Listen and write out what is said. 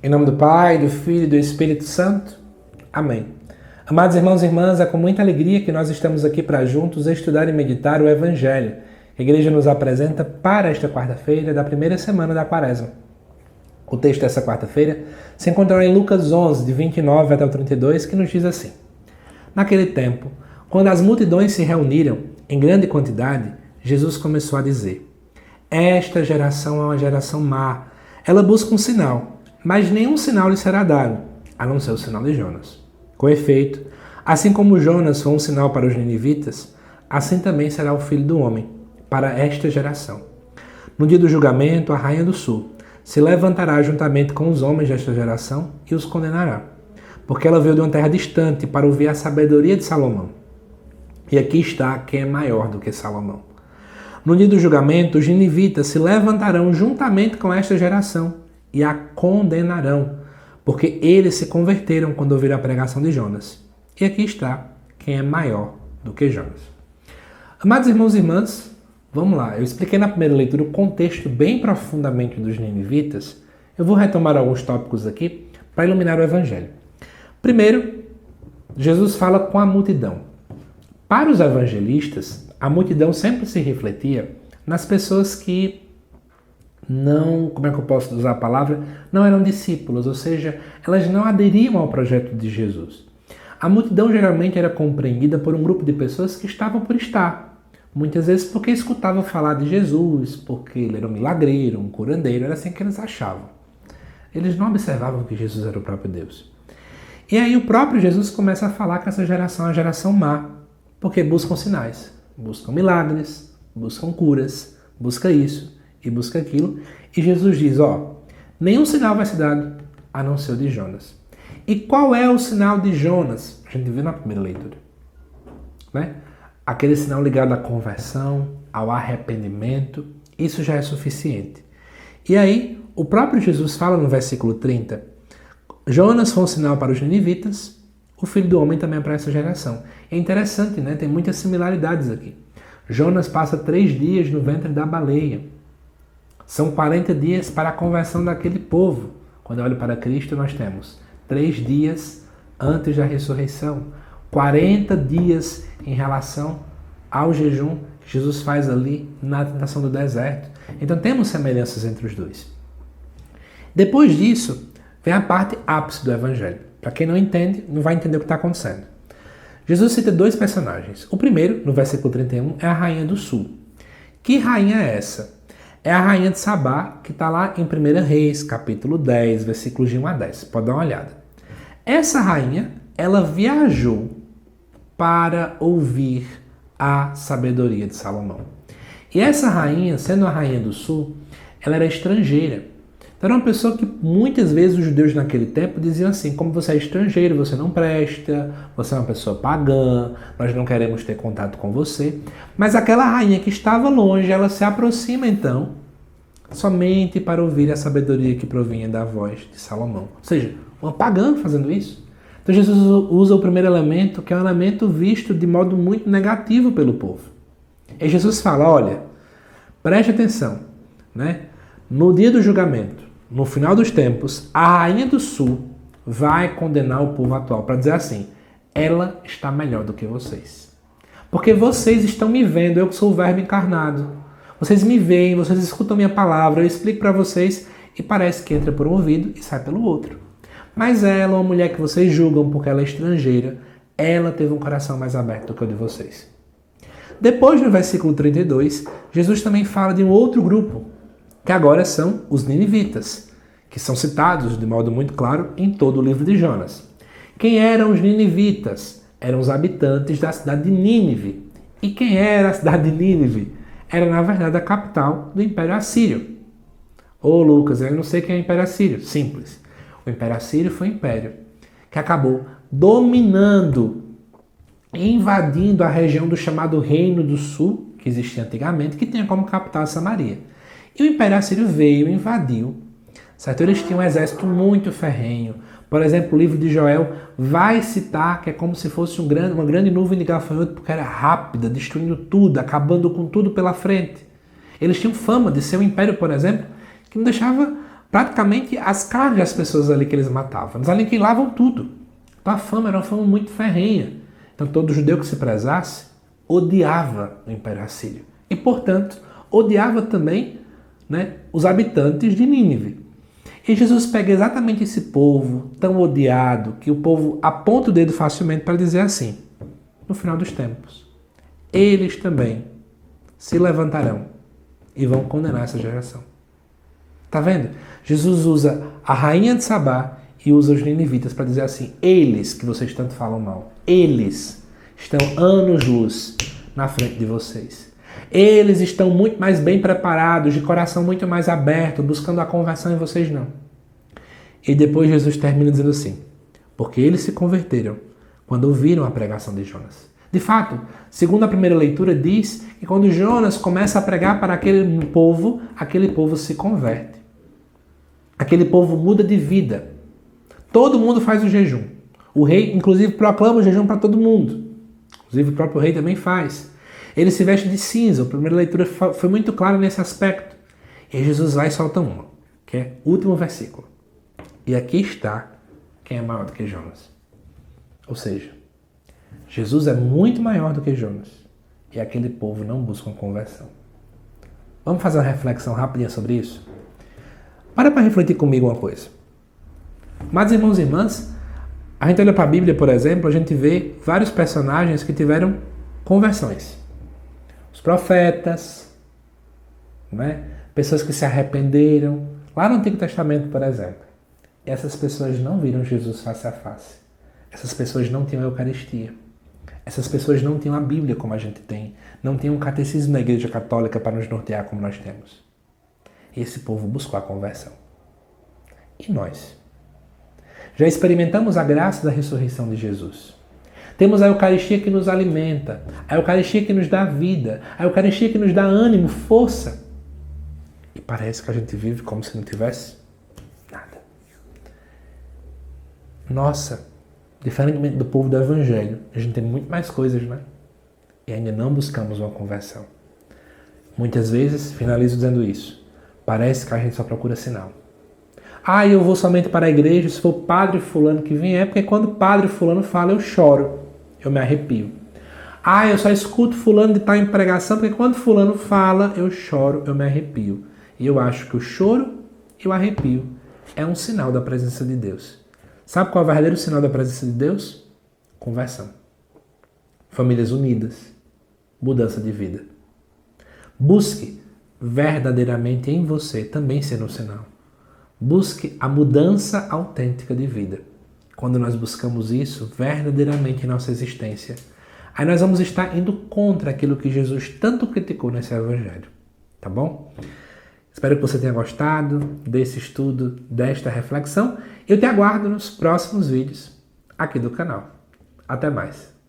Em nome do Pai, do Filho e do Espírito Santo. Amém. Amados irmãos e irmãs, é com muita alegria que nós estamos aqui para juntos estudar e meditar o Evangelho. A igreja nos apresenta para esta quarta-feira da primeira semana da Quaresma. O texto dessa quarta-feira se encontra em Lucas 11, de 29 até o 32, que nos diz assim: Naquele tempo, quando as multidões se reuniram em grande quantidade, Jesus começou a dizer: Esta geração é uma geração má. Ela busca um sinal, mas nenhum sinal lhe será dado, a não ser o sinal de Jonas. Com efeito, assim como Jonas foi um sinal para os ninivitas, assim também será o Filho do Homem para esta geração. No dia do julgamento, a Rainha do Sul se levantará juntamente com os homens desta geração e os condenará, porque ela veio de uma terra distante para ouvir a sabedoria de Salomão. E aqui está quem é maior do que Salomão. No dia do julgamento, os ninivitas se levantarão juntamente com esta geração e a condenarão, porque eles se converteram quando ouviram a pregação de Jonas. E aqui está quem é maior do que Jonas. Amados irmãos e irmãs, vamos lá. Eu expliquei na primeira leitura o contexto bem profundamente dos ninivitas. Eu vou retomar alguns tópicos aqui para iluminar o Evangelho. Primeiro, Jesus fala com a multidão. Para os evangelistas, a multidão sempre se refletia nas pessoas que não, como é que eu posso usar a palavra? Não eram discípulos, ou seja, elas não aderiam ao projeto de Jesus. A multidão geralmente era compreendida por um grupo de pessoas que estavam por estar. Muitas vezes porque escutavam falar de Jesus, porque ele era um milagreiro, um curandeiro, era assim que eles achavam. Eles não observavam que Jesus era o próprio Deus. E aí o próprio Jesus começa a falar que essa geração é uma geração má, porque buscam sinais, buscam milagres, buscam curas, busca isso e busca aquilo. E Jesus diz, nenhum sinal vai ser dado a não ser o de Jonas. E qual é o sinal de Jonas? A gente viu na primeira leitura, né? Aquele sinal ligado à conversão, ao arrependimento, isso já é suficiente. E aí, o próprio Jesus fala no versículo 30, Jonas foi um sinal para os ninivitas, o Filho do Homem também é para essa geração. É interessante, né? Tem muitas similaridades aqui. Jonas passa 3 dias no ventre da baleia. São 40 dias para a conversão daquele povo. Quando eu olho para Cristo, nós temos 3 dias antes da ressurreição. 40 dias em relação ao jejum que Jesus faz ali na tentação do deserto. Então temos semelhanças entre os dois. Depois disso, vem a parte ápice do Evangelho. Para quem não entende, não vai entender o que está acontecendo. Jesus cita 2 personagens. O primeiro, no versículo 31, é a Rainha do Sul. Que rainha é essa? É a rainha de Sabá, que está lá em 1 Reis, capítulo 10, versículos de 1 a 10. Pode dar uma olhada. Essa rainha, ela viajou para ouvir a sabedoria de Salomão. E essa rainha, sendo a rainha do sul, ela era estrangeira. Então era uma pessoa que muitas vezes os judeus naquele tempo diziam assim, como você é estrangeiro, você não presta, você é uma pessoa pagã, nós não queremos ter contato com você. Mas aquela rainha que estava longe, ela se aproxima então, somente para ouvir a sabedoria que provinha da voz de Salomão. Ou seja, uma pagã fazendo isso. Então Jesus usa o primeiro elemento, que é um elemento visto de modo muito negativo pelo povo. E Jesus fala, olha, preste atenção, né? No dia do julgamento, no final dos tempos, a Rainha do Sul vai condenar o povo atual para dizer assim, ela está melhor do que vocês. Porque vocês estão me vendo, eu sou o Verbo encarnado. Vocês me veem, vocês escutam minha palavra, eu explico para vocês e parece que entra por um ouvido e sai pelo outro. Mas ela, uma mulher que vocês julgam porque ela é estrangeira, ela teve um coração mais aberto do que o de vocês. Depois, no versículo 32, Jesus também fala de um outro grupo, que agora são os ninivitas, que são citados de modo muito claro em todo o livro de Jonas. Quem eram os ninivitas? Eram os habitantes da cidade de Nínive. E quem era a cidade de Nínive? Era, na verdade, a capital do Império Assírio. Ô Lucas, eu não sei quem é o Império Assírio. Simples. O Império Assírio foi um império que acabou dominando e invadindo a região do chamado Reino do Sul, que existia antigamente, que tinha como capital Samaria. E o Império Assírio veio e invadiu, certo? Eles tinham um exército muito ferrenho. Por exemplo, o livro de Joel vai citar que é como se fosse uma grande nuvem de gafanhoto, porque era rápida, destruindo tudo, acabando com tudo pela frente. Eles tinham fama de ser um império, por exemplo, que não deixava praticamente as carnes das pessoas ali que eles matavam. Eles aniquilavam tudo. Então a fama era uma fama muito ferrenha. Então todo judeu que se prezasse odiava o Império Assírio. E, portanto, odiava também, né, os habitantes de Nínive. E Jesus pega exatamente esse povo tão odiado, que o povo aponta o dedo facilmente para dizer assim, no final dos tempos, eles também se levantarão e vão condenar essa geração. Tá vendo? Jesus usa a rainha de Sabá e usa os ninivitas para dizer assim, eles que vocês tanto falam mal, eles estão anos-luz na frente de vocês. Eles estão muito mais bem preparados, de coração muito mais aberto, buscando a conversão, e vocês não. E depois Jesus termina dizendo assim, porque eles se converteram quando ouviram a pregação de Jonas. De fato, segundo a primeira leitura, diz que quando Jonas começa a pregar para aquele povo se converte. Aquele povo muda de vida. Todo mundo faz o jejum. O rei, inclusive, proclama o jejum para todo mundo. Inclusive, o próprio rei também faz. Ele se veste de cinza. A primeira leitura foi muito clara nesse aspecto. E Jesus vai e solta uma, que é o último versículo. E aqui está quem é maior do que Jonas. Ou seja, Jesus é muito maior do que Jonas. E aquele povo não busca uma conversão. Vamos fazer uma reflexão rapidinha sobre isso? Para refletir comigo uma coisa. Mas, irmãos e irmãs, a gente olha para a Bíblia, por exemplo, a gente vê vários personagens que tiveram conversões. Os profetas, né? Pessoas que se arrependeram. Lá no Antigo Testamento, por exemplo. Essas pessoas não viram Jesus face a face. Essas pessoas não tinham a Eucaristia. Essas pessoas não tinham a Bíblia como a gente tem. Não tinham um catecismo na Igreja Católica para nos nortear como nós temos. Esse povo buscou a conversão. E nós? Já experimentamos a graça da ressurreição de Jesus. Temos a Eucaristia que nos alimenta, a Eucaristia que nos dá vida, a Eucaristia que nos dá ânimo, força. E parece que a gente vive como se não tivesse nada. Nossa, diferentemente do povo do Evangelho, a gente tem muito mais coisas, né? E ainda não buscamos uma conversão. Muitas vezes, finalizo dizendo isso, parece que a gente só procura sinal. Ah, eu vou somente para a igreja se for o padre fulano que vier, porque quando o padre fulano fala, eu choro, eu me arrepio. Ah, eu só escuto fulano de tal em pregação, porque quando fulano fala, eu choro, eu me arrepio. E eu acho que o choro e o arrepio é um sinal da presença de Deus. Sabe qual é o verdadeiro sinal da presença de Deus? Conversão. Famílias unidas. Mudança de vida. Busque verdadeiramente em você também ser um sinal. Busque a mudança autêntica de vida. Quando nós buscamos isso verdadeiramente em nossa existência, aí nós vamos estar indo contra aquilo que Jesus tanto criticou nesse Evangelho. Tá bom? Espero que você tenha gostado desse estudo, desta reflexão. Eu te aguardo nos próximos vídeos aqui do canal. Até mais!